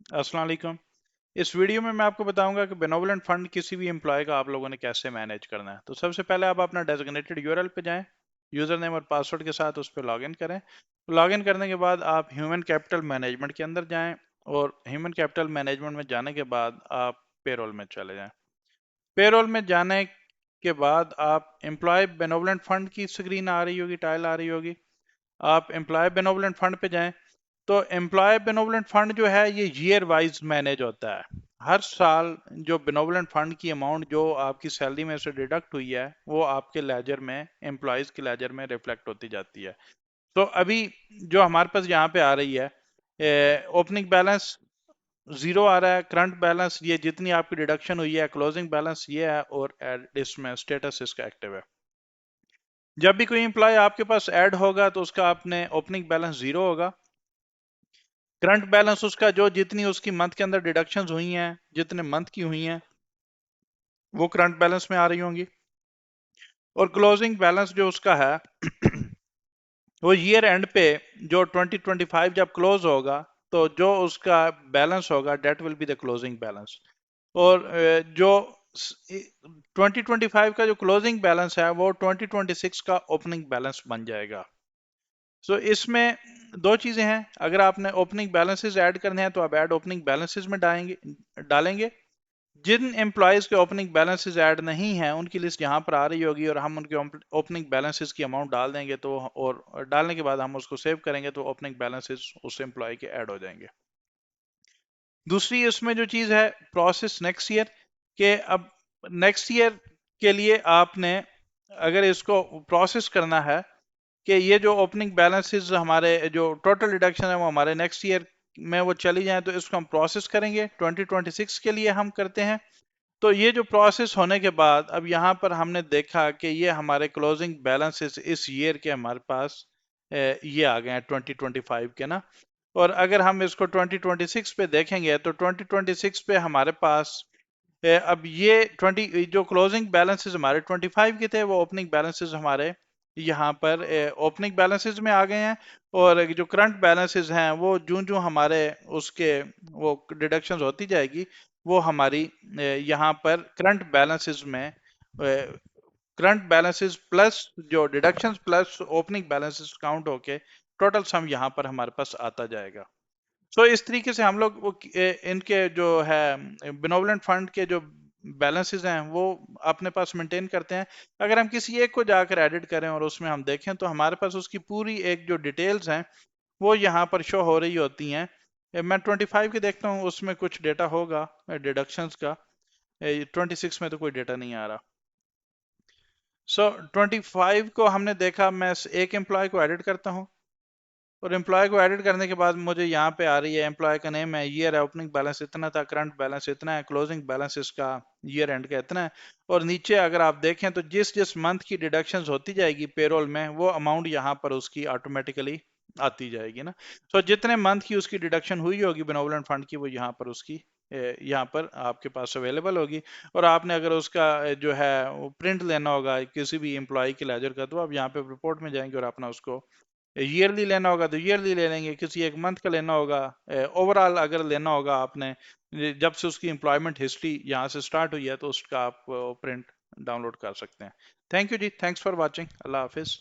अस्सलाम वालेकुम। इस वीडियो में मैं आपको बताऊंगा कि बेनोवलेंट फंड किसी भी एम्प्लॉय का आप लोगों ने कैसे मैनेज करना है। तो सबसे पहले आप अपना डेजिग्नेटेड यूआरएल पे जाएं, यूजर नेम और पासवर्ड के साथ उस पर लॉगिन करें। लॉगिन करने के बाद आप ह्यूमन कैपिटल मैनेजमेंट के अंदर जाएं और ह्यूमन कैपिटल मैनेजमेंट में जाने के बाद आप पेरोल में चले जाएं। पेरोल में जाने के बाद आप एम्प्लॉय बेनोवलेंट फंड की स्क्रीन आ रही होगी, टाइल आ रही होगी। आप एम्प्लॉय बेनोवलेंट फंड पे जाएं। तो एम्प्लॉय बेनोवलेंट फंड जो है ये ईयर वाइज मैनेज होता है। हर साल जो बेनोवलेंट फंड की अमाउंट जो आपकी सैलरी में से डिडक्ट हुई है वो आपके लेजर में, एम्प्लॉयज के लेजर में रिफ्लेक्ट होती जाती है। तो अभी जो हमारे पास यहाँ पे आ रही है, ओपनिंग बैलेंस जीरो आ रहा है, करंट बैलेंस ये जितनी आपकी डिडक्शन हुई है, क्लोजिंग बैलेंस ये है, और इसमें स्टेटस इसका एक्टिव है। जब भी कोई एम्प्लॉय आपके पास ऐड होगा तो उसका अपने ओपनिंग बैलेंस जीरो होगा। करंट बैलेंस उसका जो जितनी उसकी मंथ के अंदर डिडक्शंस हुई हैं, जितने मंथ की हुई हैं, वो करंट बैलेंस में आ रही होंगी। और क्लोजिंग बैलेंस जो उसका है वो ईयर एंड पे जो 2025 जब क्लोज होगा तो जो उसका बैलेंस होगा that will be the closing balance. और जो 2025 का जो क्लोजिंग बैलेंस है वो 2026 का ओपनिंग बैलेंस बन जाएगा। सो इसमें दो चीजें हैं। अगर आपने ओपनिंग बैलेंसेस ऐड करने हैं तो आप ऐड ओपनिंग बैलेंसेस में डालेंगे। जिन एम्प्लॉयज के ओपनिंग बैलेंसेस ऐड नहीं हैं उनकी लिस्ट यहाँ पर आ रही होगी और हम उनके ओपनिंग बैलेंसेस की अमाउंट डाल देंगे। तो और डालने के बाद हम उसको सेव करेंगे तो ओपनिंग बैलेंसेस उस एम्प्लॉय के ऐड हो जाएंगे। दूसरी इसमें जो चीज है प्रोसेस नेक्स्ट ईयर के। अब नेक्स्ट ईयर के लिए आपने अगर इसको प्रोसेस करना है कि ये जो ओपनिंग बैलेंसेस हमारे जो टोटल डिडक्शन है वो हमारे नेक्स्ट ईयर में वो चली जाए तो इसको हम प्रोसेस करेंगे। 2026 के लिए हम करते हैं। तो ये जो प्रोसेस होने के बाद अब यहाँ पर हमने देखा कि ये हमारे क्लोजिंग बैलेंसेस इस ईयर के हमारे पास ये आ गए हैं 2025 के ना। और अगर हम इसको 2026 पे देखेंगे तो 2026 पे हमारे पास अब ये 20 जो क्लोजिंग बैलेंसेस हमारे 25 के थे वो ओपनिंग बैलेंसेस हमारे यहाँ पर ओपनिंग बैलेंसेस में आ गए हैं। और जो करंट बैलेंसेस हैं वो जूं जूं हमारे उसके वो डिडक्शंस होती जाएगी वो हमारी यहाँ पर करंट बैलेंसेस में, करंट बैलेंसेस प्लस जो deductions plus opening balances count होके टोटल सम यहाँ पर हमारे पास आता जाएगा। सो इस तरीके से हम लोग इनके जो है बेनोवलेंट फंड के जो बैलेंसेस हैं वो अपने पास मेंटेन करते हैं। अगर हम किसी एक को जाकर एडिट करें और उसमें हम देखें तो हमारे पास उसकी पूरी एक जो डिटेल्स हैं वो यहाँ पर शो हो रही होती हैं। मैं 25 के देखता हूँ उसमें कुछ डेटा होगा डिडक्शंस का। 26 में तो कोई डेटा नहीं आ रहा। सो 25 को हमने देखा। मैं एक एम्प्लॉय को एडिट करता हूँ और एम्प्लॉय को एडिट करने के बाद मुझे यहाँ पे आ रही है एम्प्लॉय का नेम है, ईयर है, ओपनिंग बैलेंस इतना था, करंट बैलेंस इतना है, क्लोजिंग बैलेंस इसका ईयर एंड का इतना है। और नीचे अगर आप देखें तो जिस जिस मंथ की डिडक्शंस होती जाएगी पेरोल में वो अमाउंट यहाँ पर उसकी ऑटोमेटिकली आती जाएगी ना। तो जितने मंथ की उसकी डिडक्शन हुई होगी बेनोवलेंट फंड की वो यहाँ पर उसकी यहाँ पर आपके पास अवेलेबल होगी। और आपने अगर उसका जो है वो प्रिंट लेना होगा किसी भी एम्प्लॉय के लेजर का तो आप यहाँ पे रिपोर्ट में जाएंगे और अपना उसको ईयरली लेना होगा तो ईयरली ले लेंगे, किसी एक मंथ का लेना होगा, ओवरऑल अगर लेना होगा आपने जब से उसकी एम्प्लॉयमेंट हिस्ट्री यहाँ से स्टार्ट हुई है तो उसका आप प्रिंट डाउनलोड कर सकते हैं। थैंक यू जी, थैंक्स फॉर वाचिंग। अल्लाह हाफिज।